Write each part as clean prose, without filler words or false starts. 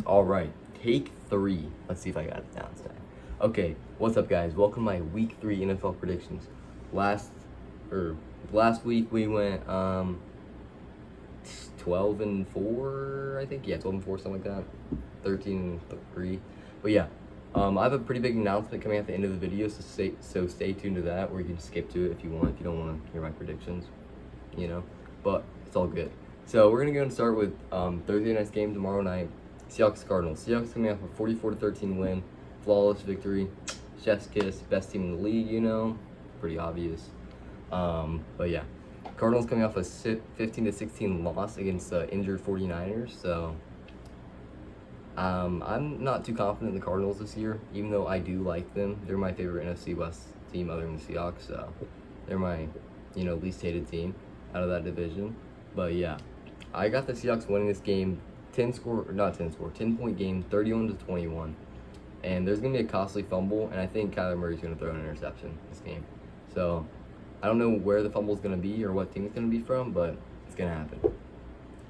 All right, take 3. Let's see if I got it down today. Okay, what's up, guys? Welcome to my week 3 NFL predictions. Last week we went 12-4, I think. Yeah, 12-4, something like that. 13-3. But yeah, I have a pretty big announcement coming at the end of the video, so stay tuned to that, or you can skip to it if you want, if you don't want to hear my predictions, But it's all good. So we're gonna go and start with Thursday night's game tomorrow night. Seahawks Cardinals. Seahawks coming off a 44-13 win, flawless victory, chef's kiss, best team in the league. Pretty obvious. But yeah, Cardinals coming off a 15-16 loss against injured 49ers. So I'm not too confident in the Cardinals this year, even though I do like them. They're my favorite NFC West team other than the Seahawks. So they're my least hated team out of that division. But yeah, I got the Seahawks winning this game. 10-point game, 31-21. And there's going to be a costly fumble, and I think Kyler Murray's going to throw an interception this game. So I don't know where the fumble's going to be or what team it's going to be from, but it's going to happen.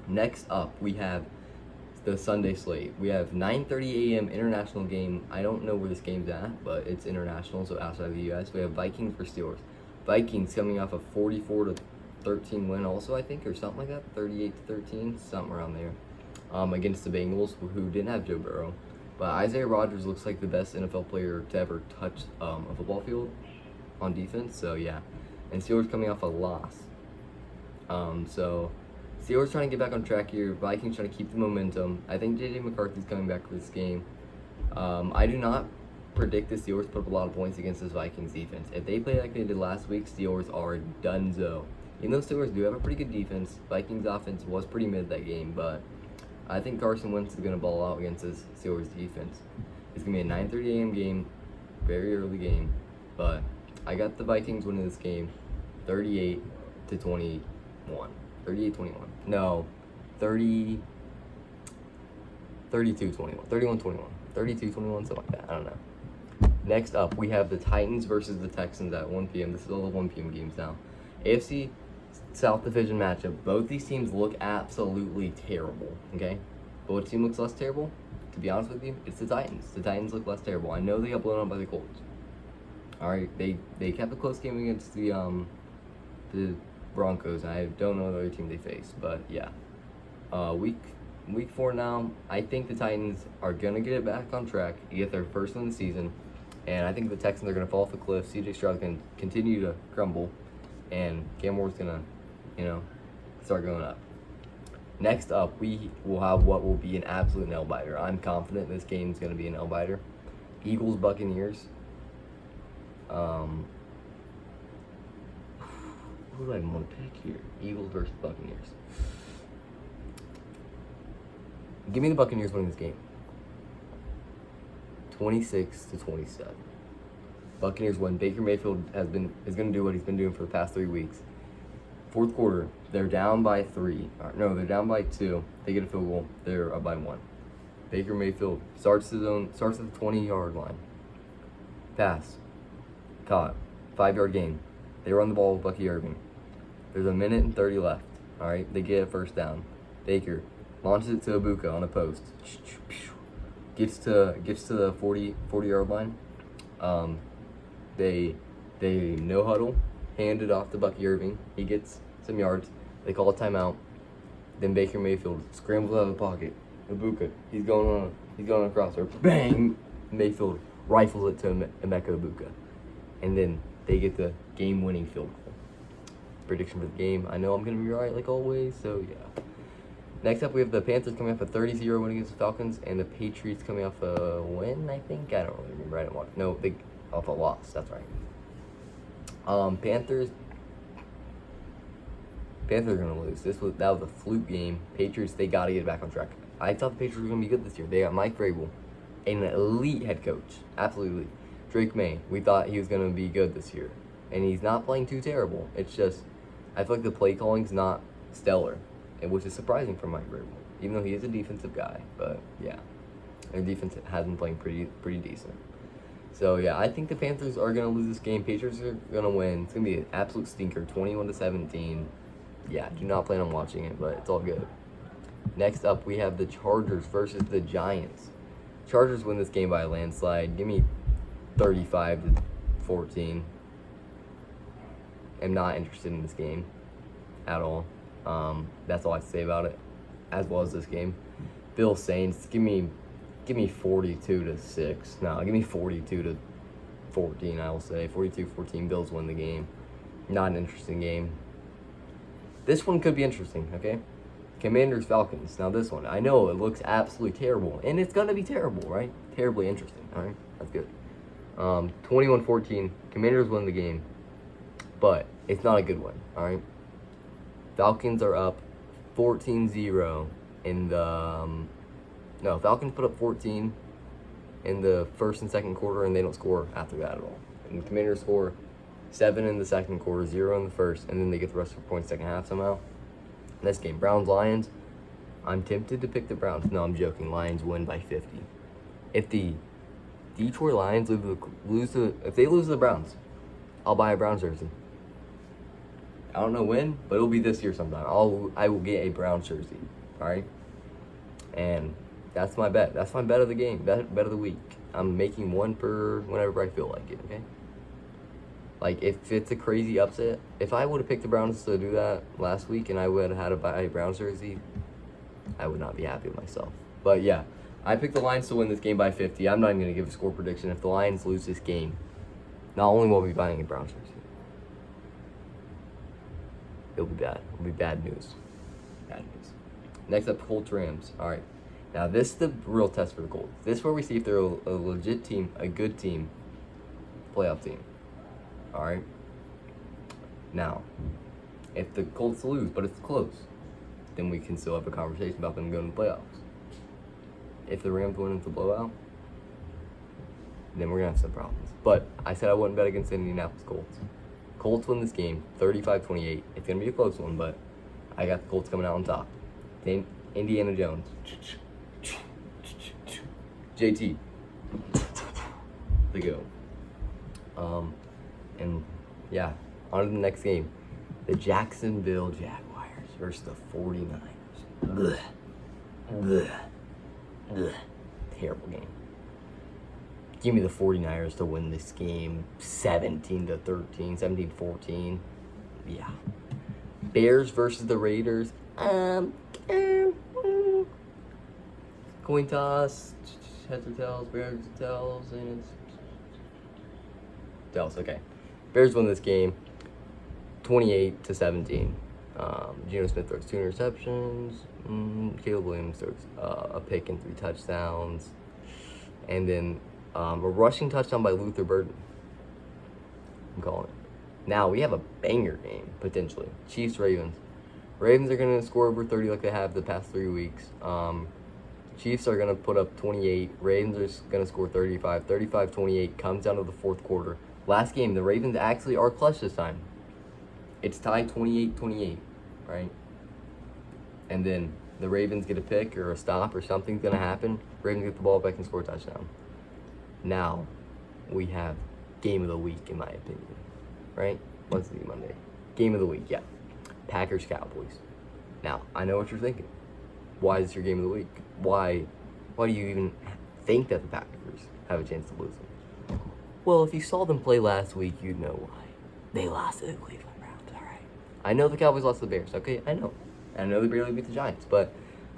Next up, we have the Sunday slate. We have 9:30 a.m. international game. I don't know where this game's at, but it's international, so outside of the U.S. We have Vikings for Steelers. Vikings coming off a 44-13 win also, I think, or something like that, 38-13, something around there. Against the Bengals, who didn't have Joe Burrow. But Isaiah Rodgers looks like the best NFL player to ever touch a football field on defense, so yeah. And Steelers coming off a loss. So Steelers trying to get back on track here. Vikings trying to keep the momentum. I think J.J. McCarthy's coming back for this game. I do not predict the Steelers to put up a lot of points against this Vikings defense. If they play like they did last week, Steelers are donezo. Even though Steelers do have a pretty good defense, Vikings offense was pretty mid that game, but I think Carson Wentz is going to ball out against this Steelers defense. It's going to be a 9:30 a.m. game, very early game, but I got the Vikings winning this game 38-21. 38-21. No, 32-21. 31-21. 32-21, something like that. I don't know. Next up, we have the Titans versus the Texans at 1 p.m. This is all the 1 p.m. games now. AFC South Division matchup. Both these teams look absolutely terrible, okay? But what team looks less terrible? To be honest with you, it's the Titans. The Titans look less terrible. I know they got blown out by the Colts. All right, they kept a close game against the Broncos. I don't know the other team they faced, but yeah. Week 4 now. I think the Titans are gonna get it back on track, get their first win of the season, and I think the Texans are gonna fall off a cliff. C.J. Stroud can continue to crumble, and Cam Moore's gonna, start going up. Next up, we will have what will be an absolute nail biter. I'm confident this game's gonna be an nail biter. Eagles Buccaneers. Who do I want to pick here? Eagles versus Buccaneers. Give me the Buccaneers winning this game. 26-27. Buccaneers win. Baker Mayfield is going to do what he's been doing for the past 3 weeks. Fourth quarter, they're down by 3. No, they're down by 2. They get a field goal. They're up by 1. Baker Mayfield starts at the 20-yard line. Pass. Caught. 5-yard gain. They run the ball with Bucky Irving. There's a minute and 30 left. All right, they get a first down. Baker launches it to Ibuka on a post. Gets to the 40-yard line. They no huddle, hand it off to Bucky Irving. He gets some yards. They call a timeout. Then Baker Mayfield scrambles out of the pocket. Ibuka, he's going on a crosser. Bang! Mayfield rifles it to Emeka Ibuka, and then they get the game-winning field goal. Prediction for the game. I know I'm gonna be right like always. So yeah. Next up, we have the Panthers coming off a 30-0 win against the Falcons, and the Patriots coming off a win, I think. I don't really remember. I didn't watch. No, they off a loss. That's right. Panthers are gonna lose. That was a fluke game. Patriots, they gotta get back on track. I thought the Patriots were gonna be good this year. They got Mike Vrabel, an elite head coach, absolutely elite. Drake May, we thought he was gonna be good this year, and he's not playing too terrible. It's just I feel like the play calling's not stellar, which is surprising for Mike Vrabel, even though he is a defensive guy. But yeah, their defense has been playing pretty decent. So yeah, I think the Panthers are gonna lose this game. Patriots are gonna win. It's gonna be an absolute stinker, 21-17. Yeah, do not plan on watching it, but it's all good. Next up, we have the Chargers versus the Giants. Chargers win this game by a landslide. Give me 35-14. I'm not interested in this game at all. That's all I have to say about it, as well as this game. Bills Saints, give me 42-6. No, give me 42-14. I will say 42-14. Bills win the game. Not an interesting game. This one could be interesting. Okay, Commanders Falcons. Now this one, I know it looks absolutely terrible, and it's gonna be terrible, right? Terribly interesting. All right, that's good. 21-14. Commanders win the game, but it's not a good one. All right. Falcons are up 14-0 in the no, Falcons put up 14 in the first and second quarter, and they don't score after that at all. And the Commanders score 7 in the second quarter, 0 in the first, and then they get the rest of the points second half somehow. This game, Browns-Lions. I'm tempted to pick the Browns. No, I'm joking. Lions win by 50. If the Detroit Lions lose to the Browns, I'll buy a Browns jersey. I don't know when, but it'll be this year sometime. I will get a Browns jersey. All right, and that's my bet. That's my bet of the game. Bet of the week. I'm making one per whenever I feel like it. Okay. Like if it's a crazy upset, if I would have picked the Browns to do that last week and I would have had to buy a Browns jersey, I would not be happy with myself. But yeah, I picked the Lions to win this game by 50. I'm not even gonna give a score prediction. If the Lions lose this game, not only will I be buying a Browns jersey, it'll be bad. It'll be bad news. Bad news. Next up, Colts Rams. All right. Now this is the real test for the Colts. This is where we see if they're a legit team, a good team, playoff team. All right. Now, if the Colts lose, but it's close, then we can still have a conversation about them going to the playoffs. If the Rams win into blowout, then we're gonna have some problems. But I said I wouldn't bet against the Indianapolis Colts. Colts win this game, 35-28. It's gonna be a close one, but I got the Colts coming out on top. Then Indiana Jones. JT. The go. And yeah, on to the next game. The Jacksonville Jaguars versus the 49ers. Ugh. Ugh. Ugh. Terrible game. Give me the 49ers to win this game 17-13, 17-14. Yeah. Bears versus the Raiders. Coin toss. Heads or tails, Bears or tails, and it's tails. Okay. Bears win this game 28-17. Geno Smith throws 2 interceptions. Caleb Williams throws a pick and 3 touchdowns. And then a rushing touchdown by Luther Burden. I'm calling it. Now we have a banger game, potentially. Chiefs-Ravens. Ravens are going to score over 30 like they have the past 3 weeks. Chiefs are going to put up 28. Ravens are going to score 35. 35-28 comes down to the fourth quarter. Last game, the Ravens actually are clutch this time. It's tied 28-28, right? And then the Ravens get a pick or a stop or something's going to happen. Ravens get the ball back and score a touchdown. Now, we have game of the week, in my opinion, right? Let's see, Monday. Game of the week, yeah. Packers-Cowboys. Now, I know what you're thinking. Why is this your game of the week? Why do you even think that the Packers have a chance to lose them? Well, if you saw them play last week, you'd know why. They lost to the Cleveland Browns, all right. I know the Cowboys lost to the Bears, okay? I know they barely beat the Giants, but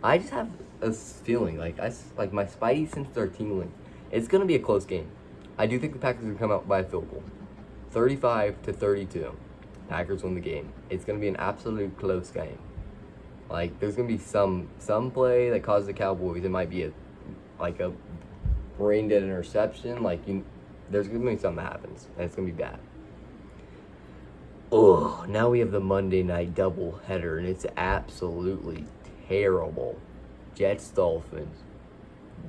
I just have a feeling, like my spidey senses are tingling. It's going to be a close game. I do think the Packers are going to come out by a field goal. 35-32. Packers win the game. It's going to be an absolute close game. Like, there's going to be some play that causes the Cowboys. It might be a brain dead interception. There's going to be something that happens, and it's going to be bad. Oh, now we have the Monday night doubleheader, and it's absolutely terrible. Jets-Dolphins.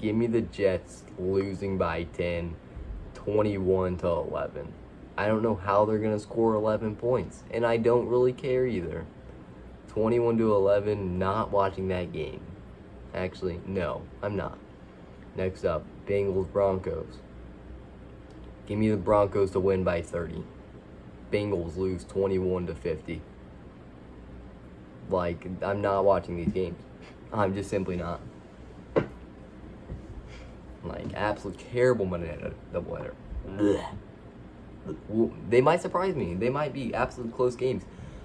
Give me the Jets losing by 10, 21-11. I don't know how they're going to score 11 points, and I don't really care either. 21-11, not watching that game. Actually, no, I'm not. Next up, Bengals-Broncos. Give me the Broncos to win by 30. Bengals lose 21-50. I'm not watching these games. I'm just simply not. Like, absolute terrible Monday night doubleheader. Well, they might surprise me. They might be absolute close games.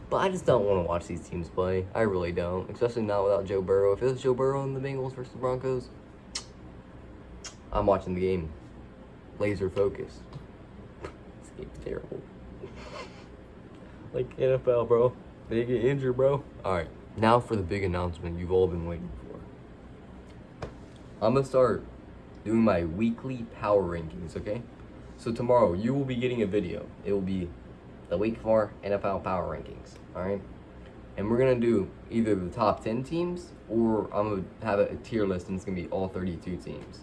But I just don't want to watch these teams play. I really don't. Especially not without Joe Burrow. If it was Joe Burrow and the Bengals versus the Broncos, I'm watching the game. Laser focused. This game's terrible. Like NFL, bro. They get injured, bro. Alright, now for the big announcement you've all been waiting for. I'm going to start doing my weekly power rankings, okay? So tomorrow, you will be getting a video. It will be the Week 4 NFL power rankings, alright? And we're going to do either the top 10 teams, or I'm going to have a tier list, and it's going to be all 32 teams.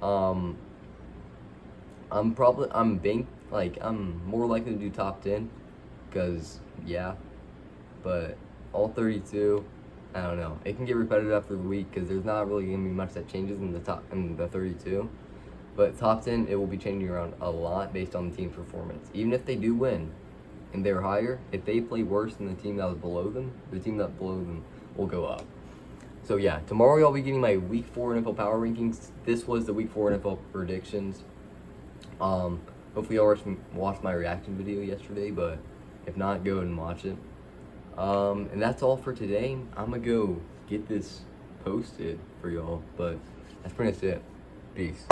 I'm more likely to do top 10, because, yeah, but all 32, I don't know. It can get repetitive after the week, because there's not really going to be much that changes in the 32. But top 10, it will be changing around a lot based on the team's performance. Even if they do win and they're higher, if they play worse than the team that was below them, the team that below them will go up. So yeah, tomorrow I'll be getting my Week 4 NFL power rankings. This was the Week 4 NFL predictions. Hopefully y'all watched my reaction video yesterday, but if not, go ahead and watch it. And that's all for today. I'm gonna go get this posted for y'all, but that's pretty much it. Peace.